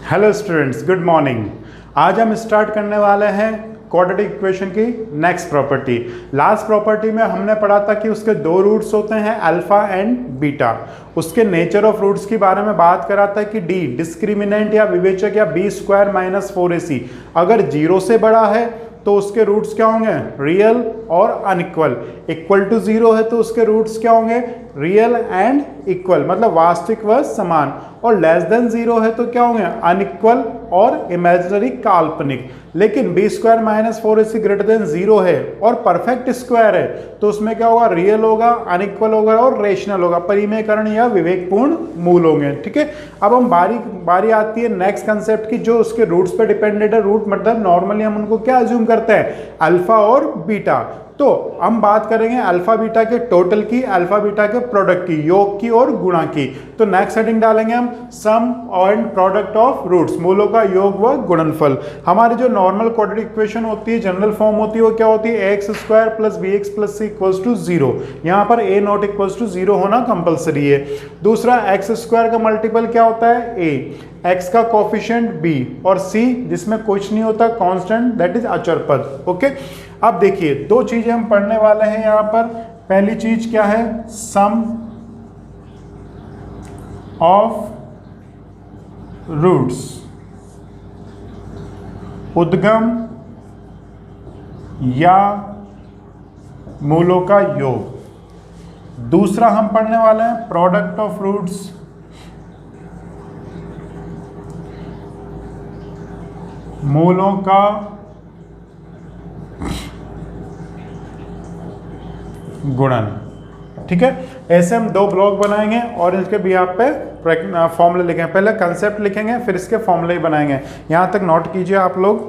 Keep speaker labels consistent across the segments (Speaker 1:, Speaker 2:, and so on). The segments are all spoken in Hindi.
Speaker 1: Hello students, good morning. आज हम स्टार्ट करने वाले हैं क्वाड्रेटिक इक्वेशन की नेक्स्ट प्रॉपर्टी। लास्ट प्रॉपर्टी में हमने पढ़ा था कि उसके दो रूट्स होते हैं, अल्फा एंड बीटा। उसके नेचर ऑफ रूट्स के बारे में बात करा था कि डी डिस्क्रिमिनेंट या विवेचक या बी स्क्वायर माइनस 4ac अगर 0 से बड़ा है तो उसके रूट्स क्या होंगे, रियल और अनइक्वल। इक्वल टू 0 है तो उसके रूट्स क्या होंगे, रियल एंड इक्वल, मतलब वास्तविक व समान। और लेस देन 0 है तो क्या होंगे, अनइक्वल और इमेजिनरी काल्पनिक। लेकिन b square minus 4ac greater than 0 है और परफेक्ट स्क्वायर है तो उसमें क्या होगा, रियल होगा, अनइक्वल होगा और रेशनल होगा, परिमेयकरण या विवेकपूर्ण मूल होंगे। ठीक है, अब हम बारी आती है नेक्स्ट कंसेप्ट की, जो उसके रूट्स पे डिपेंडेंट है। रूट मतलब नॉर्मली हम उनको क्या अज्यूम करते हैं, अल्फा और बीटा। तो हम बात करेंगे अल्फा बीटा के टोटल की, अल्फा बीटा के प्रोडक्ट की, योग की और गुणा की। तो नेक्स्ट हेडिंग डालेंगे हम सम एंड प्रोडक्ट ऑफ रूट्स, मूलों का योग व गुणनफल। हमारी जो नॉर्मल क्वाड्रेटिक इक्वेशन होती है, जनरल फॉर्म होती है, वो क्या होती है, x square plus b x plus c equals to 0। यहाँ पर ए नॉट इक्वल्स टू 0 होना कंपलसरी है। दूसरा, एक्स स्क्वायर का मल्टीपल क्या होता है, ए, x का कोफिशिएंट b और c जिसमें कुछ नहीं होता, कांस्टेंट, दैट इज अचर पद। ओके, अब देखिए दो चीजें हम पढ़ने वाले हैं यहाँ पर। पहली चीज क्या है, सम ऑफ रूट्स, उद्गम या मूलों का योग। दूसरा हम पढ़ने वाले हैं प्रोडक्ट ऑफ रूट्स, मूलों का गुणन। ठीक है, ऐसे हम दो ब्लॉक बनाएंगे और इसके भी यहाँ पे फॉर्मूले लिखेंगे। पहले कंसेप्ट लिखेंगे फिर इसके फॉर्मूले बनाएंगे। यहां तक नोट कीजिए आप लोग।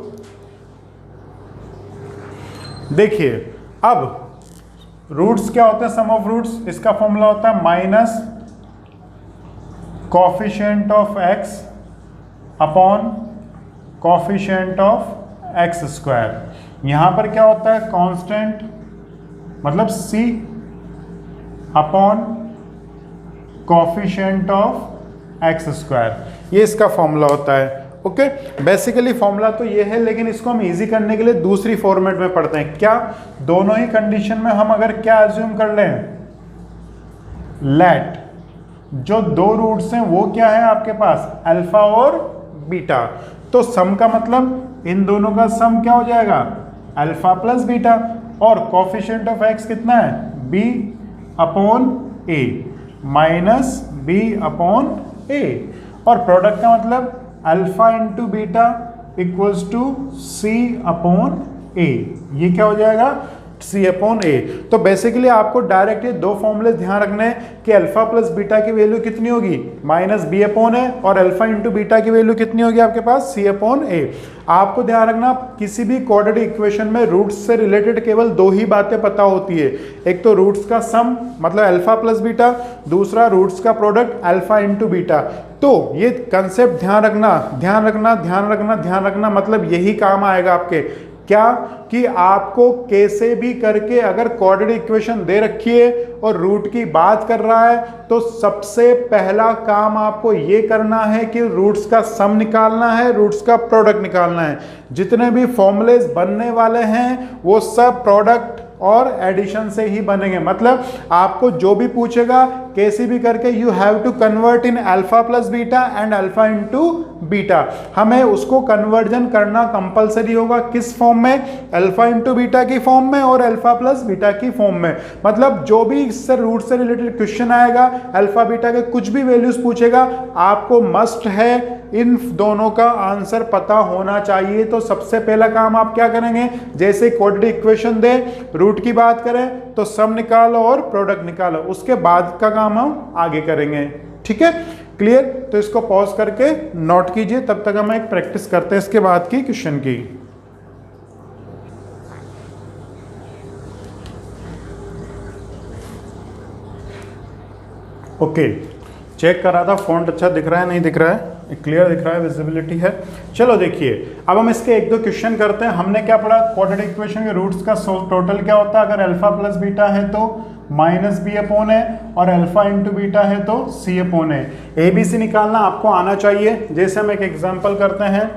Speaker 1: देखिए अब रूट्स क्या होते हैं, सम ऑफ रूट्स, इसका फॉर्मूला होता है minus coefficient of x upon coefficient of x square. यहां पर क्या होता है, कांस्टेंट मतलब c upon coefficient of x square, ये इसका फॉर्मूला होता है। ओके, बेसिकली फॉर्मूला तो ये है, लेकिन इसको हम इजी करने के लिए दूसरी फॉर्मेट में पढ़ते हैं। क्या, दोनों ही कंडीशन में हम अगर क्या अज्यूम कर लें, लेट जो दो रूट्स हैं वो क्या है आपके पास, अल्फा और बीटा। तो सम का मतलब इन दोनों का सम क्या हो जाएगा, अल्फा प्लस बीटा, और कोफिशिएंट ऑफ एक्स कितना है, b अपॉन a माइनस b अपॉन a, और प्रोडक्ट का मतलब alpha into beta equals to c अपॉन a, ये क्या हो जाएगा, c अपॉन a। तो बेसिकली आपको डायरेक्ट ये दो फॉर्मूले ध्यान रखने हैं कि अल्फा प्लस बीटा की वैल्यू कितनी होगी, माइनस बी अपॉन ए, और अल्फा इंटू बीटा की वैल्यू कितनी होगी आपके पास, c अपॉन a। आपको ध्यान रखना, किसी भी क्वाड्रेटिक इक्वेशन में रूट्स से रिलेटेड केवल दो ही बातें पता होती है। एक तो रूट्स का सम मतलब अल्फा प्लस बीटा, दूसरा रूट्स का प्रोडक्ट अल्फा इंटू बीटा। तो ये कंसेप्ट ध्यान रखना, ध्यान रखना, ध्यान रखना, ध्यान रखना, मतलब यही काम आएगा आपके। क्या कि आपको कैसे भी करके अगर क्वाड्रेटिक इक्वेशन दे रखी है और रूट की बात कर रहा है तो सबसे पहला काम आपको ये करना है कि रूट्स का सम निकालना है, रूट्स का प्रोडक्ट निकालना है। जितने भी फॉर्मूलेज बनने वाले हैं वो सब प्रोडक्ट और एडिशन से ही बनेंगे। मतलब आपको जो भी पूछेगा कैसे भी करके you have to convert in alpha plus beta and alpha into beta, हमें उसको कन्वर्जन करना कंपलसरी होगा। किस फॉर्म में, अल्फा इंटू बीटा की फॉर्म में और अल्फा प्लस बीटा की फॉर्म में। मतलब जो भी इससे रूट से रिलेटेड क्वेश्चन आएगा, अल्फा बीटा के कुछ भी वैल्यूज पूछेगा, आपको मस्ट है इन दोनों का आंसर पता होना चाहिए। तो सबसे पहला काम आप क्या करेंगे, जैसे क्वाड्रेटिक इक्वेशन दे, रूट की बात करें तो सम निकालो और प्रोडक्ट निकालो, उसके बाद का काम हम आगे करेंगे। ठीक है, क्लियर। तो इसको पॉज करके नोट कीजिए, तब तक हम एक प्रैक्टिस करते हैं इसके बाद की क्वेश्चन की। ओके, चेक करा था फॉन्ट अच्छा दिख रहा है नहीं दिख रहा है। क्लियर दिख रहा है, विजिबिलिटी है। चलो देखिए, अब हम इसके एक दो क्वेश्चन करते हैं। हमने क्या पढ़ा, क्वाड्रेटिक इक्वेशन के रूट्स का टोटल क्या होता है, अगर अल्फा प्लस बीटा है तो माइनस बी अपॉन है, और अल्फा इंटू बीटा है तो सी अपॉन है। ए बी सी निकालना आपको आना चाहिए। जैसे हम एक एग्जाम्पल करते हैं,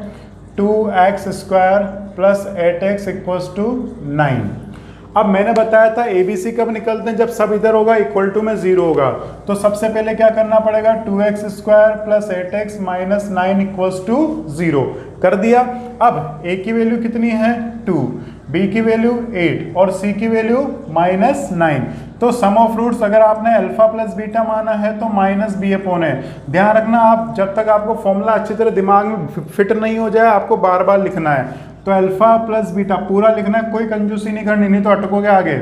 Speaker 1: 2x² plus 8x equals to 9। अब मैंने बताया था ABC कब निकलते हैं, जब सब इधर होगा इक्वल टू में 0 होगा। तो सबसे पहले क्या करना पड़ेगा, 2x² plus 8x minus 9 equals to 0 कर दिया। अब A की वैल्यू कितनी है 2, B की वैल्यू 8 और C की वैल्यू माइनस 9। तो सम ऑफ रूट्स अगर आपने अल्फा प्लस बीटा माना है तो माइनस बी अपॉन है। ध्यान रखना, आप जब तक आपको फॉर्मूला अच्छी तरह दिमाग में फिट नहीं हो जाए आपको बार बार लिखना है। तो अल्फा प्लस बीटा पूरा लिखना है, कोई कंजूसी नहीं करनी, नहीं तो अटकोगे आगे।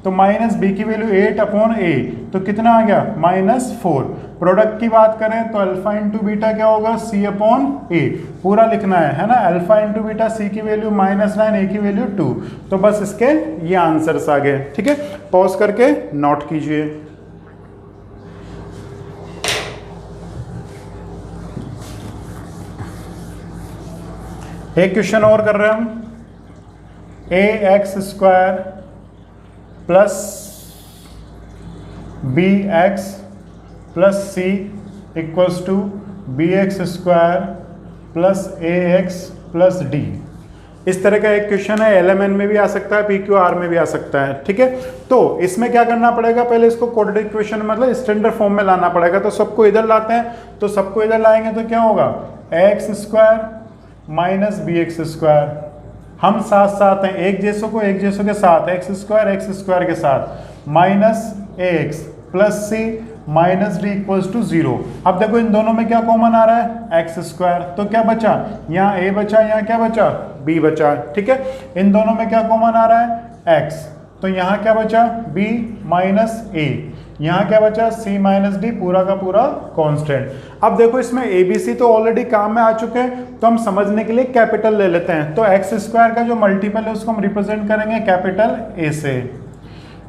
Speaker 1: तो माइनस बी की वैल्यू 8 अपॉन ए, तो कितना आ गया -4। प्रोडक्ट की बात करें तो अल्फा इंटू बीटा क्या होगा, सी अपॉन ए, पूरा लिखना है ना। अल्फा इंटू बीटा, सी की वैल्यू -9, ए की वैल्यू 2। तो बस इसके ये आंसर्स आ गए। ठीक है, पॉज करके नोट कीजिए। एक क्वेश्चन और कर रहे हैं हम, ax² plus bx plus c equals to bx² plus ax plus d। इस तरह का एक क्वेश्चन है, LMN में भी आ सकता है, PQR में भी आ सकता है। ठीक है, तो इसमें क्या करना पड़ेगा, पहले इसको क्वाड्रेटिक इक्वेशन मतलब स्टैंडर्ड फॉर्म में लाना पड़ेगा। तो सबको इधर लाते हैं, तो सबको इधर लाएंगे तो क्या होगा, x² माइनस bx²। हम साथ साथ हैं, एक जैसों को एक जैसों के साथ, x² के साथ, minus ax plus c minus d equals to 0। अब देखो इन दोनों में क्या कॉमन आ रहा है, x²। तो क्या बचा, यहाँ a बचा, यहाँ क्या बचा, b बचा। ठीक है, इन दोनों में क्या कॉमन आ रहा है, x। तो यहाँ क्या बचा, b माइनस a, यहाँ क्या बचा, c माइनस डी, पूरा का पूरा कांस्टेंट। अब देखो इसमें ABC तो ऑलरेडी काम में आ चुके हैं, तो हम समझने के लिए कैपिटल ले लेते हैं। तो x² का जो मल्टीपल है उसको हम रिप्रेजेंट करेंगे कैपिटल A से,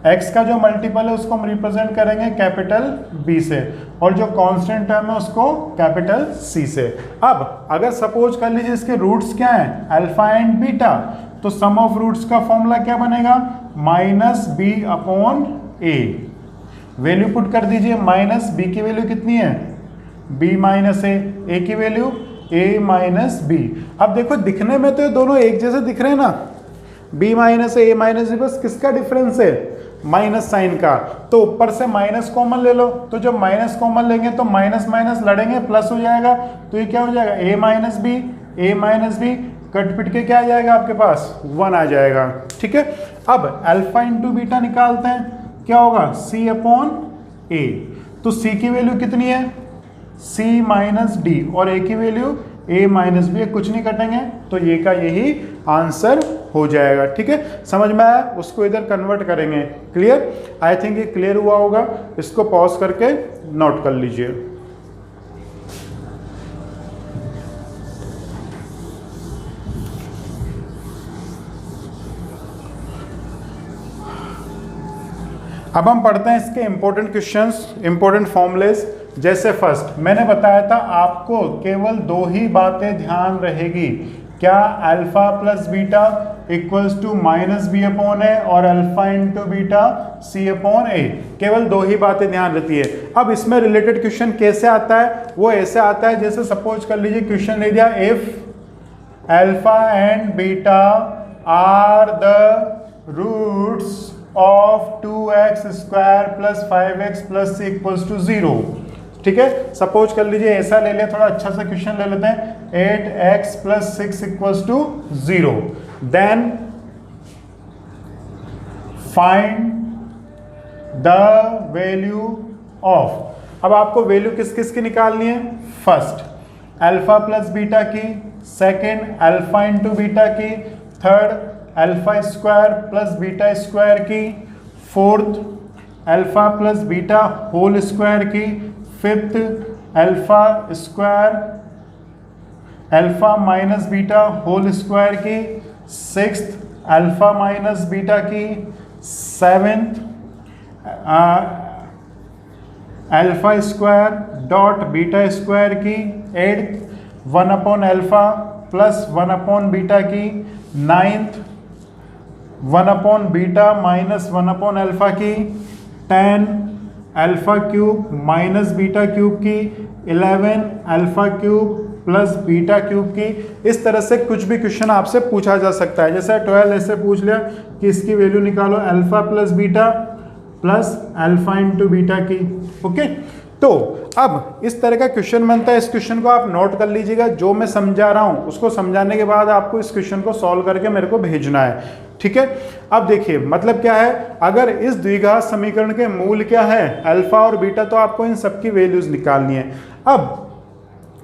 Speaker 1: x का जो मल्टीपल है उसको हम रिप्रेजेंट करेंगे कैपिटल B से, और जो कांस्टेंट टर्म है उसको कैपिटल C से। अब अगर सपोज कर लीजिए इसके रूट्स क्या हैं, अल्फा एंड बीटा, तो सम ऑफ रूट्स का फॉर्मूला क्या बनेगा, -b अपॉन a। वैल्यू पुट कर दीजिए, माइनस बी की वैल्यू कितनी है, b माइनस ए की वैल्यू a माइनस बी। अब देखो दिखने में तो ये दोनों एक जैसे दिख रहे हैं ना, b माइनस ए माइनस बी, बस किसका डिफरेंस है, माइनस साइन का। तो ऊपर से माइनस कॉमन ले लो, तो जब माइनस कॉमन लेंगे तो माइनस माइनस लड़ेंगे, प्लस हो जाएगा। तो ये क्या हो जाएगा, a माइनस बी, कट पिट के क्या आ जाएगा आपके पास, 1 आ जाएगा। ठीक है, अब अल्फा इंटू बीटा निकालते हैं, क्या होगा, c अपॉन a। तो c की वैल्यू कितनी है, c माइनस डी, और a की वैल्यू a माइनस बी, कुछ नहीं कटेंगे, तो ये का यही आंसर हो जाएगा। ठीक है, समझ में आया, उसको इधर कन्वर्ट करेंगे। क्लियर, आई थिंक ये क्लियर हुआ होगा। इसको पॉज करके नोट कर लीजिए। अब हम पढ़ते हैं इसके इंपॉर्टेंट क्वेश्चंस, इंपॉर्टेंट फॉर्मूलेस। जैसे फर्स्ट मैंने बताया था आपको केवल 2 ही बातें ध्यान रहेगी, क्या, alpha plus beta equals to minus B upon ए, और alpha into beta C upon A. केवल 2 ही बातें ध्यान रहती है। अब इसमें रिलेटेड क्वेश्चन कैसे आता है, वो ऐसे आता है जैसे सपोज कर लीजिए क्वेश्चन ले दिया, if alpha and beta are the roots of 2x² plus 5x plus c equals to 0। ठीक है, सपोज कर लीजिए ऐसा ले लिया, थोड़ा अच्छा सा क्वेश्चन ले लेते हैं, 8x plus 6 equals to 0। Then find the value of, अब आपको वैल्यू किस किस की निकालनी है, फर्स्ट अल्फा प्लस बीटा की, सेकेंड अल्फा इंटू बीटा की, थर्ड अल्फा² प्लस बीटा² की, fourth alpha plus beta whole square की, fifth alpha minus beta whole square की, सिक्स्थ अल्फा माइनस बीटा की, seventh alpha square dot beta square की 8th 1 upon alpha plus 1 upon beta की 9th 1 upon beta minus 1 upon alpha की 10 alpha cube minus beta cube की 11 alpha cube plus beta cube की। इस तरह से कुछ भी क्वेश्चन आपसे पूछा जा सकता है। जैसे 12 ऐसे पूछ लिया कि इसकी वैल्यू निकालो alpha plus beta plus alpha into beta की। ओके, तो अब इस तरह का क्वेश्चन बनता है। इस क्वेश्चन को आप नोट कर लीजिएगा। जो मैं समझा रहा हूं उसको समझाने के बाद आपको इस क्वेश्चन को सॉल्व करके मेरे को भेजना है, ठीक है। अब देखिए मतलब क्या है, अगर इस द्विघात समीकरण के मूल क्या है, अल्फा और बीटा, तो आपको इन सबकी वैल्यूज निकालनी है। अब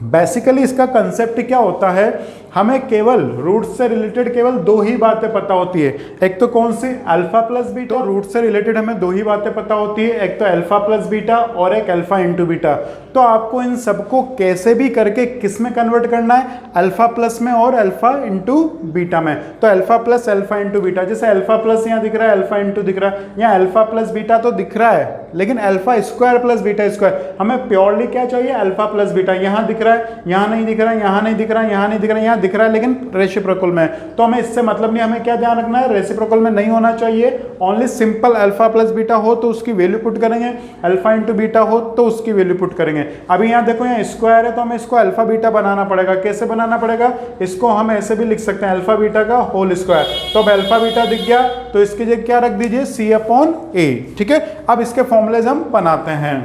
Speaker 1: बेसिकली इसका कंसेप्ट क्या होता है, हमें केवल रूट से रिलेटेड केवल दो ही बातें पता होती है। एक तो कौन सी, अल्फा प्लस बीटा। तो रूट से रिलेटेड हमें दो ही बातें पता होती है, एक तो अल्फा प्लस बीटा और एक अल्फा इंटू बीटा। तो आपको इन सबको कैसे भी करके किस में कन्वर्ट करना है, अल्फा प्लस में और अल्फा इंटू बीटा में। तो alpha plus alpha into beta, जैसे अल्फा प्लस यहाँ दिख रहा है, अल्फा इंटू दिख रहा है, यहाँ अल्फा प्लस बीटा तो दिख रहा है, लेकिन alpha square plus beta square, हमें प्योरली क्या चाहिए, अल्फा प्लस बीटा। यहाँ दिख रहा है, यहाँ नहीं दिख रहा है, यहाँ नहीं दिख रहा है, यहाँ नहीं दिख रहा है, यहाँ दिख रहा है, लेकिन रेसिप्रोकल में। तो हमें इससे मतलब नहीं, हमें क्या ध्यान रखना है, रेसिप्रोकल में नहीं होना चाहिए। Only simple alpha plus beta हो तो उसकी वैल्यू पुट करेंगे, अल्फा इंटू बीटा हो तो उसकी वैल्यू पुट करेंगे। अभी यहाँ देखो, यहाँ स्क्वायर है तो हमें इसको अल्फा बीटा बनाना पड़ेगा। कैसे बनाना पड़ेगा, इसको हम ऐसे भी लिख सकते हैं, अल्फा बीटा का होल स्क्वायर। तो अब अल्फा बीटा दिख गया तो इसकी जगह क्या रख दीजिए, सी अपॉन ए, ठीक है। अब इसके फॉर्मूलेज हम बनाते हैं।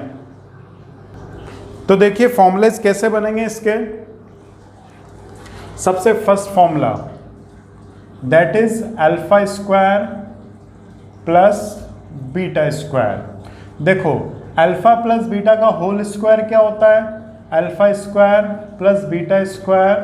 Speaker 1: तो देखिए फॉर्मूलेज कैसे बनेंगे इसके। सबसे first formula that is alpha square plus beta square. देखो अल्फा प्लस बीटा का होल स्क्वायर क्या होता है, alpha square plus beta square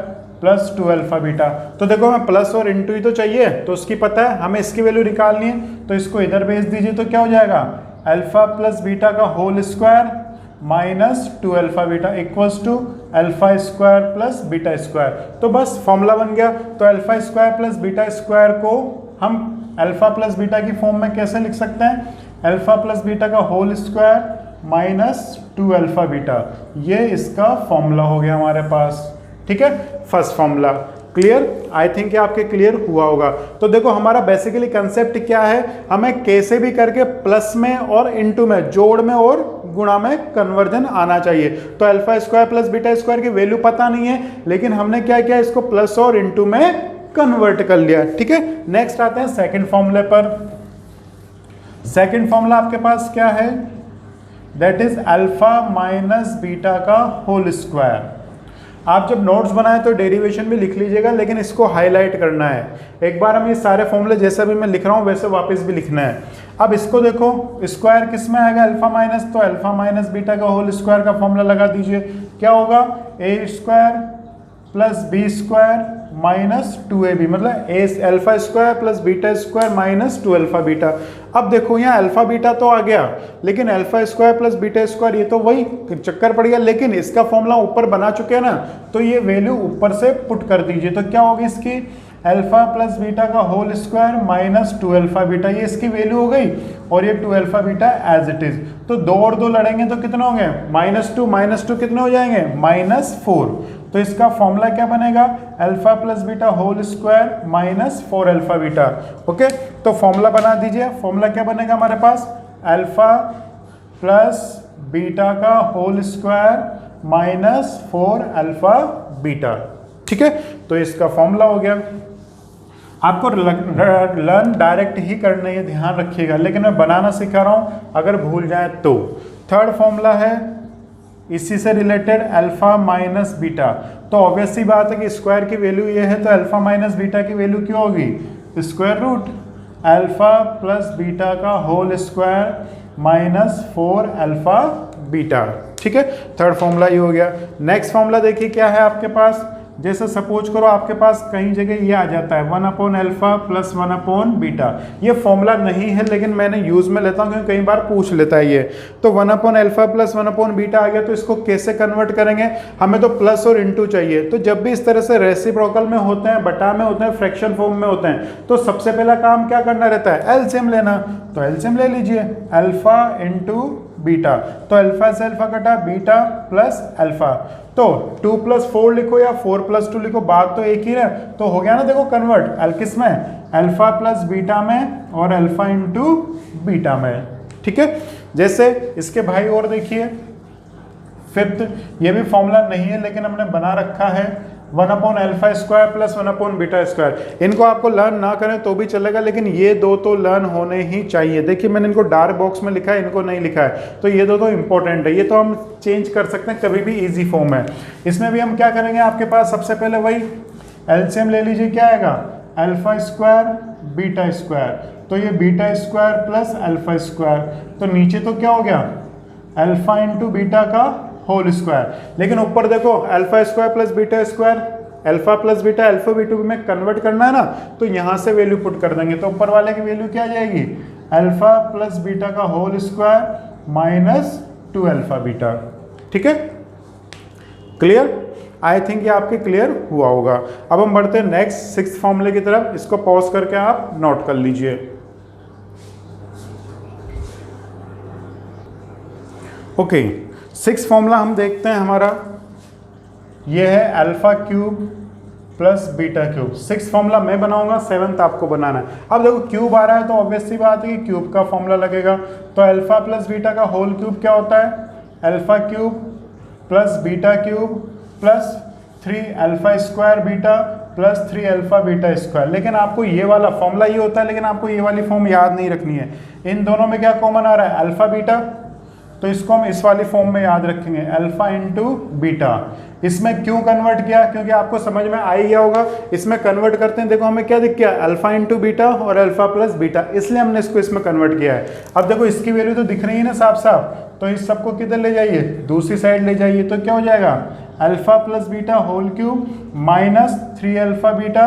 Speaker 1: plus 2 alpha beta. तो देखो हमें प्लस और इंटू ही तो चाहिए, तो उसकी पता है, हमें इसकी वैल्यू निकालनी है। तो इसको इधर भेज दीजिए तो क्या हो जाएगा, अल्फा प्लस बीटा का whole square minus 2 alpha beta equals to alpha square plus beta square. तो बस फॉर्मूला बन गया। तो alpha square plus beta square को हम अल्फा प्लस बीटा की फॉर्म में कैसे लिख सकते हैं, अल्फा प्लस बीटा का whole square minus 2 alpha beta. ये इसका फॉर्मूला हो गया हमारे पास, ठीक है, first formula. Clear, I think आपके क्लियर हुआ होगा। तो देखो हमारा बेसिकली कंसेप्ट क्या है, हमें कैसे भी करके प्लस में और इनटू में, जोड़ में और गुणा में कन्वर्जन आना चाहिए। तो alpha square plus beta square की वैल्यू पता नहीं है, लेकिन हमने क्या किया, इसको प्लस और इनटू में कन्वर्ट कर लिया, ठीक है। नेक्स्ट आते हैं सेकंड फॉर्मूले पर। सेकंड फॉर्मूला आपके पास क्या है, that is alpha minus beta का होल स्क्वायर। आप जब नोट्स बनाए तो डेरिवेशन भी लिख लीजिएगा, लेकिन इसको हाईलाइट करना है। एक बार हम ये सारे फॉर्मूले जैसा भी मैं लिख रहा हूँ वैसे वापस भी लिखना है। अब इसको देखो, स्क्वायर किस में आएगा, अल्फा माइनस, तो अल्फा माइनस बीटा का होल स्क्वायर का फॉर्मूला लगा दीजिए। क्या होगा, A square plus B square minus 2ab, मतलब A alpha square plus beta square minus 2 alpha beta. अब देखो यहाँ अल्फा बीटा तो आ गया, लेकिन alpha square plus beta square ये तो वही चक्कर पड़ गया, लेकिन इसका फॉर्मूला ऊपर बना चुके हैं ना, तो ये वैल्यू ऊपर से पुट कर दीजिए। तो क्या होगी इसकी, अल्फा प्लस बीटा का whole square minus 2 alpha beta, ये इसकी वैल्यू हो गई, और ये 2 alpha beta as it is. तो 2 और 2 लड़ेंगे तो कितने होंगे, -2 कितने हो जाएंगे, -4। तो इसका फॉर्मूला क्या बनेगा, alpha plus beta whole square minus 4 alpha beta. Okay, तो फॉर्मूला बना दीजिए। फॉर्मूला क्या बनेगा हमारे पास, अल्फा प्लस बीटा का whole square minus 4 alpha beta, ठीक है। तो इसका फॉर्मूला हो गया। आपको लर्न डायरेक्ट ही करना है, ध्यान रखिएगा, लेकिन मैं बनाना सिखा रहा हूं, अगर भूल जाए तो। थर्ड फॉर्मूला है इसी से रिलेटेड अल्फा माइनस बीटा। तो ऑब्वियस सी बात है कि स्क्वायर की वैल्यू ये है, तो अल्फा माइनस बीटा की वैल्यू क्या होगी, square root alpha plus beta का whole square minus 4 alpha beta, ठीक है। थर्ड फॉर्मूला ये हो गया। नेक्स्ट फॉर्मूला देखिए क्या है आपके पास, जैसे सपोज करो आपके पास कहीं जगह ये आ जाता है 1 upon alpha plus 1 upon beta. ये फॉर्मूला नहीं है, लेकिन मैंने यूज में लेता हूँ क्योंकि कई बार पूछ लेता है ये। तो 1 upon alpha plus 1 upon beta आ गया, तो इसको कैसे कन्वर्ट करेंगे, हमें तो प्लस और इंटू चाहिए। तो जब भी इस तरह से रेसिप्रोकल में होते हैं, बटा में होते हैं, फ्रैक्शन फॉर्म में होते हैं, तो सबसे पहला काम क्या करना रहता है, एलसीएम लेना। तो एलसीएम ले लीजिए, अल्फा इंटू बीटा। तो अल्फा से अल्फा कटा, बीटा प्लस अल्फा। तो 2 + 4 लिखो या 4 + 2 लिखो, बात तो एक ही है। तो हो गया ना, देखो कन्वर्ट किस में, अल्फा प्लस बीटा में और अल्फा इंटू बीटा में। ठीक है, जैसे इसके भाई और देखिए फिफ्थ, ये भी फॉर्मूला नहीं है लेकिन हमने बना रखा है 1/α² + 1/β²। इनको आपको लर्न ना करें तो भी चलेगा, लेकिन ये दो तो लर्न होने ही चाहिए। देखिए मैंने इनको डार्क बॉक्स में लिखा है, इनको नहीं लिखा है, तो ये दो तो इंपॉर्टेंट है। ये तो हम चेंज कर सकते हैं, कभी भी इजी फॉर्म है। इसमें भी हम क्या करेंगे, आपके पास सबसे पहले वही एलसीएम ले लीजिए, क्या आएगा α² β²। तो ये β² प्लस α², तो नीचे तो क्या हो गया अल्फा इंटू बीटा का होल स्क्वायर। लेकिन ऊपर देखो α² plus β², alpha plus beta alpha beta में कन्वर्ट करना है ना, तो यहाँ से वैल्यू पुट कर देंगे। तो ऊपर वाले की वैल्यू क्या आ जाएगी, अल्फा प्लस बीटा का होल स्क्वायर माइनस 2α बीटा। ठीक है, क्लियर? आई थिंक ये आपके क्लियर हुआ होगा। अब हम बढ़ते हैं नेक्स्ट 6th फॉर्मूले की तरफ। इसको पॉज करके आप नोट कर लीजिए। ओके, 6th फॉर्मूला हम देखते हैं हमारा, ये है α³ प्लस β³। 6th फॉर्मूला मैं बनाऊंगा, 7th आपको बनाना है। अब देखो क्यूब आ रहा है तो ऑब्वियस सी बात है कि क्यूब का फॉर्मूला लगेगा। तो अल्फा प्लस बीटा का होल क्यूब क्या होता है, α³ प्लस β³ प्लस 3α² बीटा प्लस 3α β²। लेकिन आपको ये वाला फॉर्मूला ये होता है, लेकिन आपको ये वाली फॉर्म याद नहीं रखनी है। इन दोनों में क्या कॉमन आ रहा है, अल्फा बीटा, तो इसको हम इस वाली फॉर्म में याद रखेंगे, अल्फा इंटू बीटा। इसमें क्यों कन्वर्ट किया, क्योंकि आपको समझ में आ ही गया होगा। इसमें कन्वर्ट करते हैं, देखो हमें क्या दिख गया, अल्फा इंटू बीटा और अल्फा प्लस बीटा, इसलिए हमने इसको इसमें कन्वर्ट किया है। अब देखो इसकी वैल्यू तो दिख रही है ना साफ साफ, तो इस सबको किधर ले जाइए, दूसरी साइड ले जाइए। तो क्या हो जाएगा, alpha plus beta whole cube minus 3α beta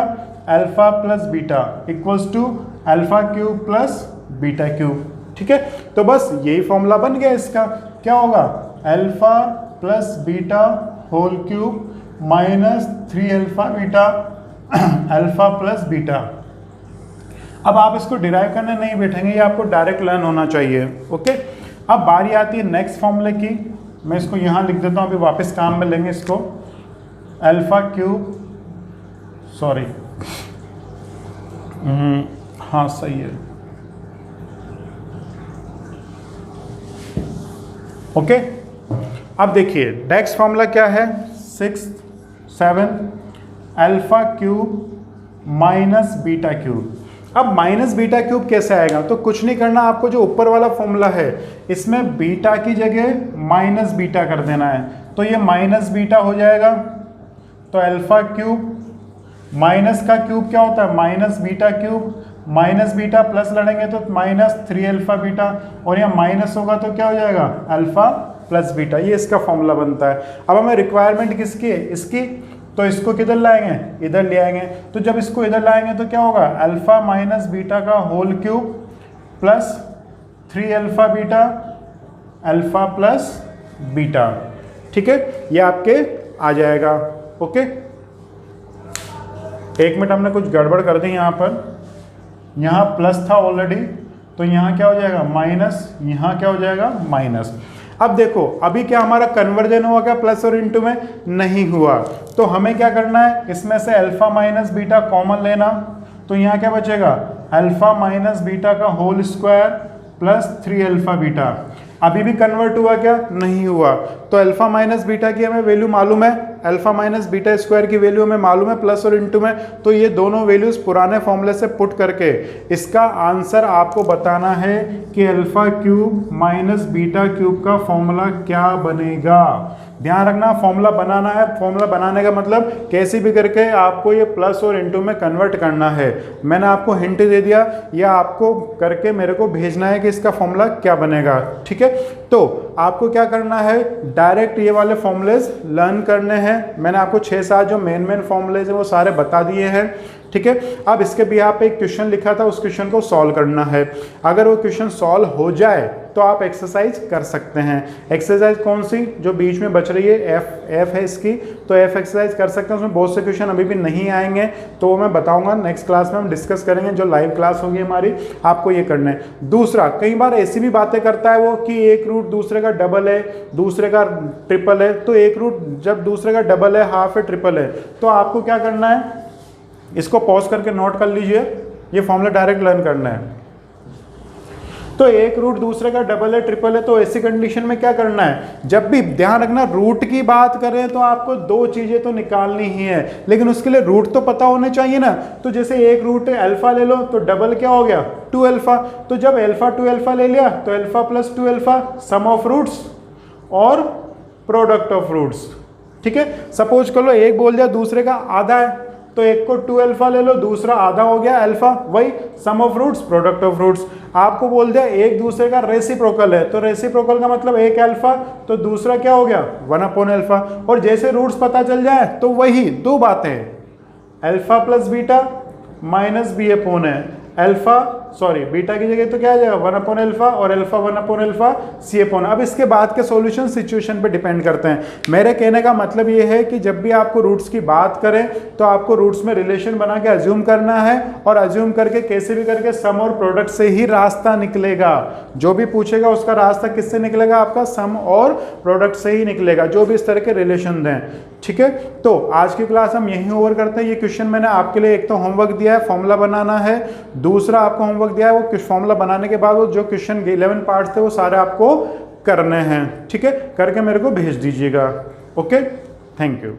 Speaker 1: alpha plus beta equals to α³ plus β³। ठीक है, तो बस यही फॉर्मूला बन गया इसका। क्या होगा, alpha plus beta whole cube minus 3α beta alpha plus beta. अब आप इसको डिराइव करने नहीं बैठेंगे, ये आपको डायरेक्ट लर्न होना चाहिए। ओके, अब बारी आती है नेक्स्ट फॉर्मूले की। मैं इसको यहाँ लिख देता हूँ, अभी वापस काम में लेंगे इसको। α³, सॉरी, हाँ सही है। ओके, अब देखिए नेक्स्ट फॉर्मूला क्या है, 6th 7th α³ माइनस β³। अब माइनस β³ कैसे आएगा, तो कुछ नहीं करना, आपको जो ऊपर वाला फॉर्मूला है इसमें बीटा की जगह माइनस बीटा कर देना है। तो ये माइनस बीटा हो जाएगा। तो α³ माइनस का क्यूब क्या होता है, माइनस β³, माइनस बीटा प्लस लड़ेंगे तो माइनस 3α बीटा, और यहाँ माइनस होगा तो क्या हो जाएगा, अल्फा प्लस बीटा। ये इसका फॉर्मूला बनता है। अब हमें रिक्वायरमेंट किसकी है, इसकी, तो इसको किधर लाएंगे, इधर ले आएंगे। तो जब इसको इधर लाएंगे तो क्या होगा, अल्फा माइनस बीटा का whole cube plus 3α beta alpha plus beta. ठीक है, ये आपके आ जाएगा। ओके, एक मिनट, हमने कुछ गड़बड़ कर दी यहाँ पर, यहाँ प्लस था ऑलरेडी, तो यहाँ क्या हो जाएगा माइनस, यहाँ क्या हो जाएगा माइनस। अब देखो अभी क्या हमारा कन्वर्जन हुआ क्या प्लस और इनटू में, नहीं हुआ। तो हमें क्या करना है, इसमें से अल्फा माइनस बीटा कॉमन लेना। तो यहाँ क्या बचेगा, अल्फा माइनस बीटा का होल स्क्वायर प्लस 3α बीटा। अभी भी कन्वर्ट हुआ क्या, नहीं हुआ। तो अल्फा माइनस बीटा की हमें वैल्यू मालूम है, अल्फा माइनस बीटा स्क्वायर की वैल्यू हमें मालूम है प्लस और इनटू में। तो ये दोनों वैल्यूज पुराने फॉर्मूले से पुट करके इसका आंसर आपको बताना है कि α³ माइनस β³ का फॉर्मूला क्या बनेगा। ध्यान रखना, फॉर्मूला बनाना है, फॉर्मूला बनाने का मतलब कैसे भी करके आपको ये प्लस और इनटू में कन्वर्ट करना है। मैंने आपको हिंट दे दिया, या आपको करके मेरे को भेजना है कि इसका फॉर्मूला क्या बनेगा। ठीक है, तो आपको क्या करना है, डायरेक्ट ये वाले फॉर्मूलेज लर्न करने हैं। मैंने आपको 6-7 जो मेन फॉर्मूलेज हैं वो सारे बता दिए हैं। ठीक है। अब इसके भी आप एक क्वेश्चन लिखा था, उस क्वेश्चन को सॉल्व करना है। अगर वो क्वेश्चन सॉल्व हो जाए तो आप एक्सरसाइज कर सकते हैं। एक्सरसाइज कौन सी जो बीच में बच रही है, एफ है इसकी, तो एफ एक्सरसाइज कर सकते हैं। उसमें बहुत से क्वेश्चन अभी भी नहीं आएंगे, तो वो मैं बताऊंगा नेक्स्ट क्लास में, हम डिस्कस करेंगे। जो लाइव क्लास होगी हमारी, आपको ये करना है। दूसरा, कई बार ऐसी भी बातें करता है वो कि एक रूट दूसरे का डबल है, दूसरे का ट्रिपल है। तो एक रूट जब दूसरे का डबल है, हाफ है, ट्रिपल है, तो आपको क्या करना है, इसको पॉज करके नोट कर लीजिए, ये फॉर्मूला डायरेक्ट लर्न करना है। तो एक रूट दूसरे का डबल है, ट्रिपल है, तो ऐसी कंडीशन में क्या करना है, जब भी ध्यान रखना रूट की बात करें तो आपको दो चीजें तो निकालनी ही है, लेकिन उसके लिए रूट तो पता होने चाहिए ना। तो जैसे एक रूट है अल्फा ले लो, तो डबल क्या हो गया 2 अल्फा। तो जब अल्फा 2 अल्फा ले लिया तो alpha plus 2 alpha sum of roots और प्रोडक्ट ऑफ रूट्स। ठीक है, सपोज कर लो एक बोल दिया दूसरे का आधा है, तो एक को 2 अल्फा ले लो, दूसरा आधा हो गया अल्फा, वही sum of roots product of roots. आपको बोल दिया एक दूसरे का रेसिप्रोकल है, तो रेसिप्रोकल का मतलब एक अल्फा तो दूसरा क्या हो गया 1/अल्फा। और जैसे रूट्स पता चल जाए तो वही दो बातें हैं, alpha plus beta minus B upon है अल्फा, सॉरी बीटा की जगह तो क्या आ जाएगा 1/अल्फा और अल्फा 1/अल्फा सी अपॉन। अब इसके बाद के सॉल्यूशन सिचुएशन पे डिपेंड करते हैं। मेरे कहने का मतलब ये है कि जब भी आपको रूट्स की बात करें तो आपको रूट्स में रिलेशन बना के अज्यूम करना है, और अज्यूम करके कैसे भी करके सम और प्रोडक्ट से ही रास्ता निकलेगा। जो भी पूछेगा उसका रास्ता किससे निकलेगा, आपका सम और प्रोडक्ट से ही निकलेगा, जो भी इस तरह के रिलेशन दें। ठीक है, तो आज की क्लास हम यहीं ओवर करते हैं। ये क्वेश्चन मैंने आपके लिए एक तो होमवर्क दिया है, फॉर्मूला बनाना है, दूसरा आपको होमवर्क दिया है वो फॉर्मूला बनाने के बाद वो जो क्वेश्चन 11 पार्ट्स थे वो सारे आपको करने हैं। ठीक है, करके मेरे को भेज दीजिएगा। Okay, thank you.